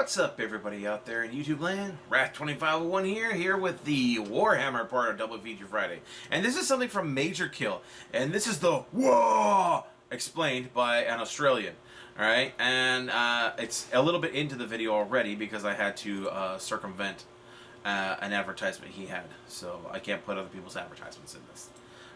What's up, everybody out there in YouTube land? Wrath2501 here with the Warhammer part of Double Feature Friday. And this is something from Major Kill. And this is the WAAAGH explained by an Australian. Alright, and it's a little bit into the video already because I had to circumvent an advertisement he had. So I can't put other people's advertisements in this.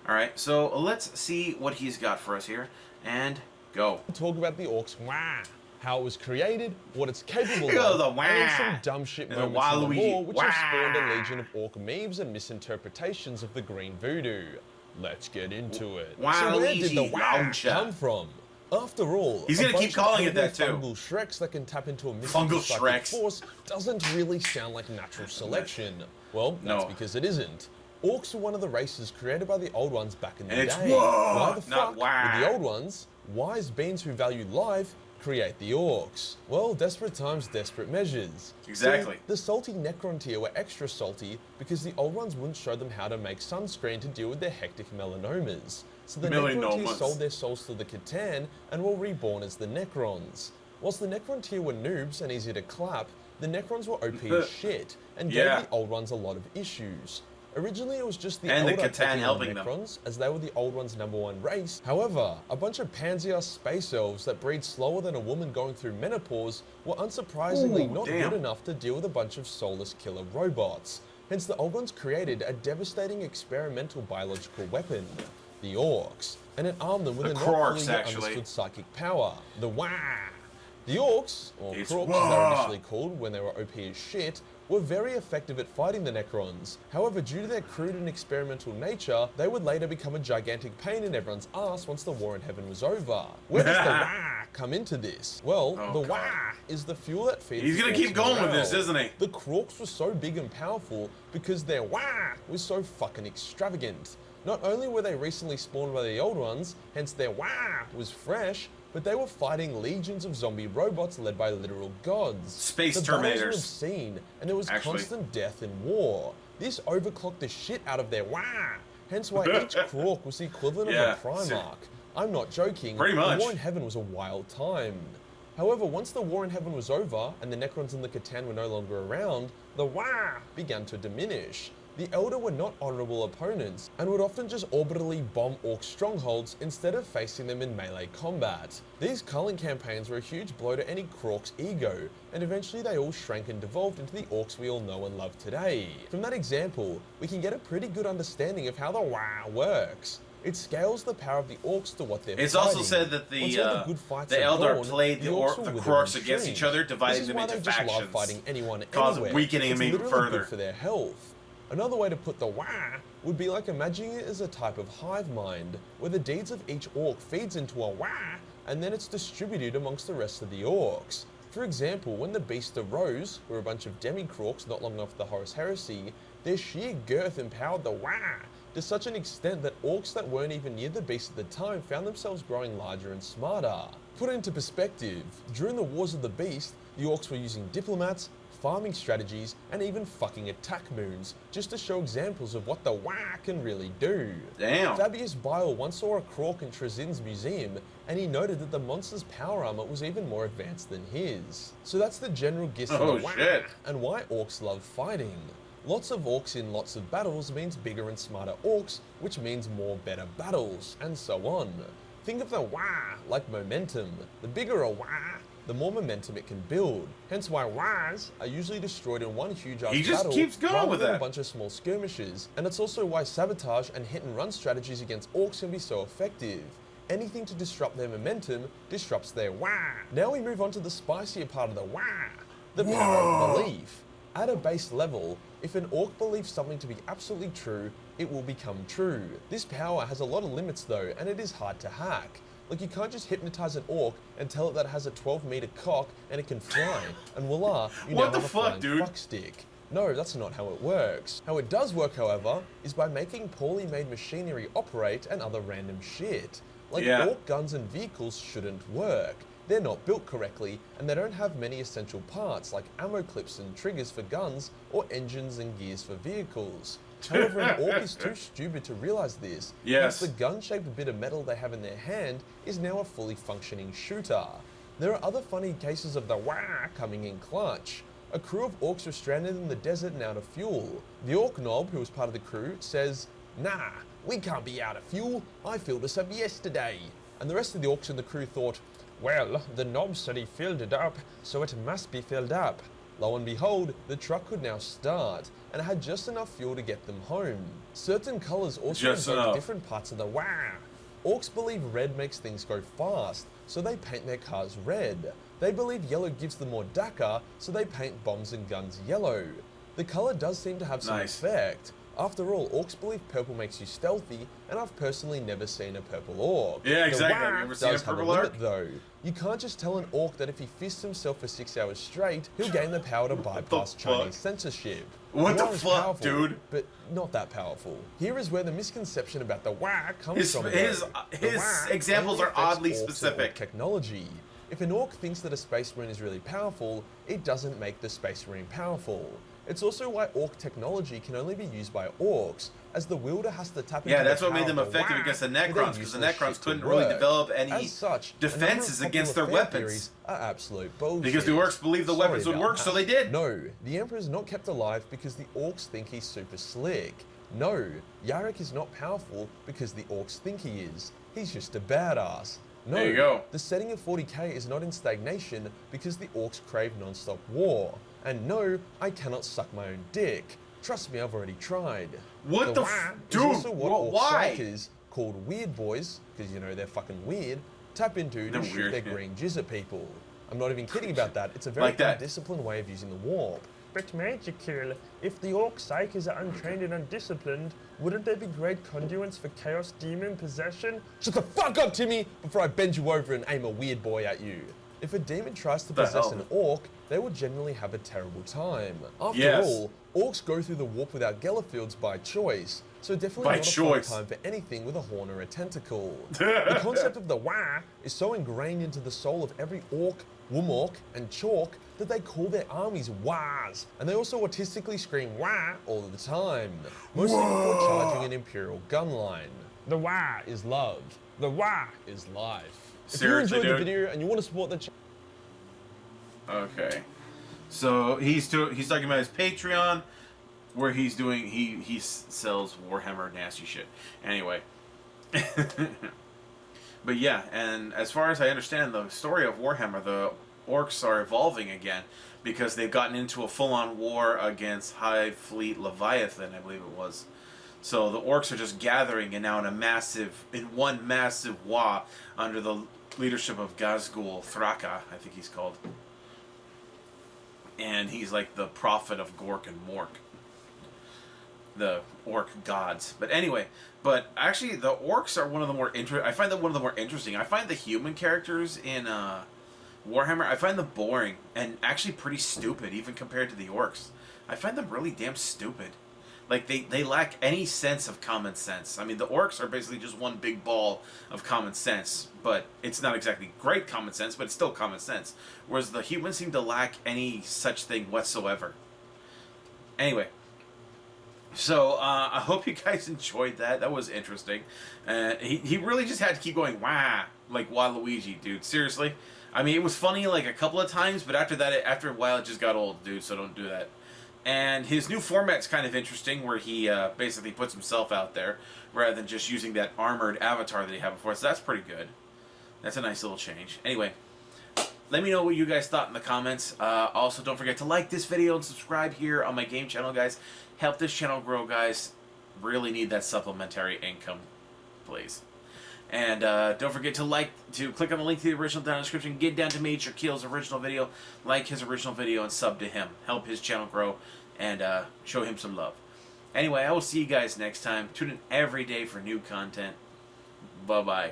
Alright, so let's see what he's got for us here. And go. Talk about the Orcs WAAAGH. How it was created, what it's capable of, the and then some dumb shit moments in the lore which have spawned a legion of Orc memes and misinterpretations of the green voodoo. Let's get into it. So where did the WAAAGH come from? After all, he's gonna keep calling it that too. Fungal Shreks that can tap into a mystical psychic force doesn't really sound like natural selection. Well, that's because it isn't. Orcs were one of the races created by the Old Ones back in the day. Why the fuck would the Old Ones, wise beings who value life, create the Orcs? Well, desperate times, desperate measures. Exactly. So, the salty Necron tier were extra salty because the Old Ones wouldn't show them how to make sunscreen to deal with their hectic melanomas. So the Necron tier sold their souls to the Catan and were reborn as the Necrons. Whilst the Necron tier were noobs and easy to clap, the Necrons were OP as shit and gave the Old Ones a lot of issues. Originally, it was just the older Catan helping Necrons, as they were the Old Ones' #1 race. However, a bunch of pansy-ass space elves that breed slower than a woman going through menopause were unsurprisingly not good enough to deal with a bunch of soulless killer robots. Hence, the Old Ones created a devastating experimental biological weapon, the Orcs, and it armed them with a not fully yet understood psychic power, the WAAAGH. The Orcs, or Kroks as they were initially called when they were OP as shit, were very effective at fighting the Necrons. However, due to their crude and experimental nature, they would later become a gigantic pain in everyone's ass once the War in Heaven was over. Where does the WAAAGH come into this? Well, the WAAAGH is the fuel that feeds He's gonna keep going with this, isn't he? The Kroks were so big and powerful because their WAAAGH was so fucking extravagant. Not only were they recently spawned by the Old Ones, hence their WAAAGH was fresh, but they were fighting legions of zombie robots led by literal gods. Space Terminators. The battles were obscene, and there was constant death and war. This overclocked the shit out of their WAAAGH, hence why each Krork was the equivalent of a Primarch. I'm not joking, Pretty much. The War in Heaven was a wild time. However, once the War in Heaven was over, and the Necrons and the Catan were no longer around, the WAAAGH began to diminish. The Elder were not honourable opponents, and would often just orbitally bomb Orc strongholds instead of facing them in melee combat. These culling campaigns were a huge blow to any Krork's ego, and eventually they all shrank and devolved into the Orcs we all know and love today. From that example, we can get a pretty good understanding of how the WAAAGH works. It scales the power of the Orcs to what they're fighting. It's also said that the Elder played the Kroks against each other, dividing them into factions, fighting anyone causing weakening them even further. Good for their health. Another way to put the WAAAGH would be like imagining it as a type of hive mind, where the deeds of each Orc feeds into a WAAAGH, and then it's distributed amongst the rest of the Orcs. For example, when the Beast arose, who were a bunch of demi-Kroks not long after the Horus Heresy, their sheer girth empowered the WAAAGH to such an extent that Orcs that weren't even near the Beast at the time found themselves growing larger and smarter. Put it into perspective, during the Wars of the Beast, the Orcs were using diplomats, farming strategies, and even fucking attack moons, just to show examples of what the WAAAGH can really do. Damn. Fabius Bile once saw a Krork in Trezin's museum, and he noted that the monster's power armor was even more advanced than his. So that's the general gist of the WAAAGH, and why Orcs love fighting. Lots of Orcs in lots of battles means bigger and smarter Orcs, which means more better battles, and so on. Think of the WAAAGH like momentum. The bigger a WAAAGH, the more momentum it can build. Hence why WAAAGHs are usually destroyed in one huge battle rather than a bunch of small skirmishes. And it's also why sabotage and hit and run strategies against Orcs can be so effective. Anything to disrupt their momentum disrupts their WAAAGH. Now we move on to the spicier part of the WAAAGH, the power of belief. At a base level, if an Orc believes something to be absolutely true, it will become true. This power has a lot of limits though, and it is hard to hack. Like, you can't just hypnotize an Orc and tell it that it has a 12-meter cock and it can fly, and voila, you now have a flying fuck stick. No, that's not how it works. How it does work, however, is by making poorly made machinery operate and other random shit. Like, Orc guns and vehicles shouldn't work. They're not built correctly, and they don't have many essential parts like ammo clips and triggers for guns or engines and gears for vehicles. However, an Orc is too stupid to realize this. Yes. The gun-shaped bit of metal they have in their hand is now a fully functioning shooter. There are other funny cases of the WAAAGH coming in clutch. A crew of orcs were stranded in the desert and out of fuel. The orc knob, who was part of the crew, says, "Nah, we can't be out of fuel. I filled us up yesterday." And the rest of the orcs in the crew thought, "Well, the knob said he filled it up, so it must be filled up." Lo and behold, the truck could now start, and it had just enough fuel to get them home. Certain colours also invoke different parts of the WAAAGH. Orcs believe red makes things go fast, so they paint their cars red. They believe yellow gives them more dakka, so they paint bombs and guns yellow. The colour does seem to have some effect. After all, orcs believe purple makes you stealthy, and I've personally never seen a purple orc. Yeah, exactly. The Have you ever seen a purple orc? Though. You can't just tell an orc that if he fists himself for 6 hours straight, he'll gain the power to bypass Chinese censorship. What the fuck, powerful, dude? But not that powerful. Here is where the misconception about the WAAAGH comes from. His examples are oddly specific. Technology. If an orc thinks that a space marine is really powerful, it doesn't make the space marine powerful. It's also why orc technology can only be used by orcs, as the wielder has to tap into that's what made them effective against the Necrons, because the Necrons couldn't really develop any defenses against their weapons. Are absolute bullshit. Because the orcs believed the weapons would work, so they did. No, the Emperor's not kept alive because the orcs think he's super slick. No, WAAAGH is not powerful because the orcs think he is. He's just a badass. No, there you go. The setting of 40k is not in stagnation because the orcs crave non-stop war. And no, I cannot suck my own dick. Trust me, I've already tried. What the dude? Is also what orc psychers called weird boys, because you know they're fucking weird, tap into to shoot their green jizz at people. I'm not even kidding about that. It's a very undisciplined way of using the warp. But Major Kill, if the orc psychers are untrained and undisciplined, wouldn't they be great conduits for chaos demon possession? Shut the fuck up, Timmy, before I bend you over and aim a weird boy at you. If a demon tries to possess an orc, they will generally have a terrible time. After all, orcs go through the warp without Gellerfields by choice, so definitely not a fun time for anything with a horn or a tentacle. The concept of the WAAAGH is so ingrained into the soul of every orc, wumorc, and chalk that they call their armies WAAAGHs, and they also autistically scream WAAAGH all the time, mostly before charging an Imperial gun line. The WAAAGH is love. The WAAAGH is life. Seriously, if you enjoyed the video and you want to support the channel. Okay. So he's talking about his Patreon, where he sells Warhammer nasty shit. Anyway. But yeah, and as far as I understand the story of Warhammer, the orcs are evolving again because they've gotten into a full-on war against High Fleet Leviathan, I believe it was. So the orcs are just gathering and now in one massive WAAAGH under the leadership of Gazgul Thraka, I think he's called. And he's like the prophet of Gork and Mork. The orc gods. But anyway, actually the orcs are one of the more I find them one of the more interesting. I find the human characters in Warhammer, I find them boring and actually pretty stupid even compared to the orcs. I find them really damn stupid. Like, they lack any sense of common sense. I mean, the orcs are basically just one big ball of common sense, but it's not exactly great common sense, but it's still common sense. Whereas the humans seem to lack any such thing whatsoever. Anyway, so I hope you guys enjoyed that. That was interesting. He really just had to keep going, wah, like Waluigi, dude. Seriously. I mean, it was funny like a couple of times, but after that, after a while, it just got old, dude, so don't do that. And his new format's kind of interesting, where he basically puts himself out there rather than just using that armored avatar that he had before. So that's pretty good. That's a nice little change. Anyway, let me know what you guys thought in the comments. Also, don't forget to like this video and subscribe here on my game channel, guys. Help this channel grow, guys. Really need that supplementary income, please. And don't forget to click on the link to the original down in the description. Get down to Major Keel's original video, like his original video, and sub to him. Help his channel grow and show him some love. Anyway, I will see you guys next time. Tune in every day for new content. Bye-bye.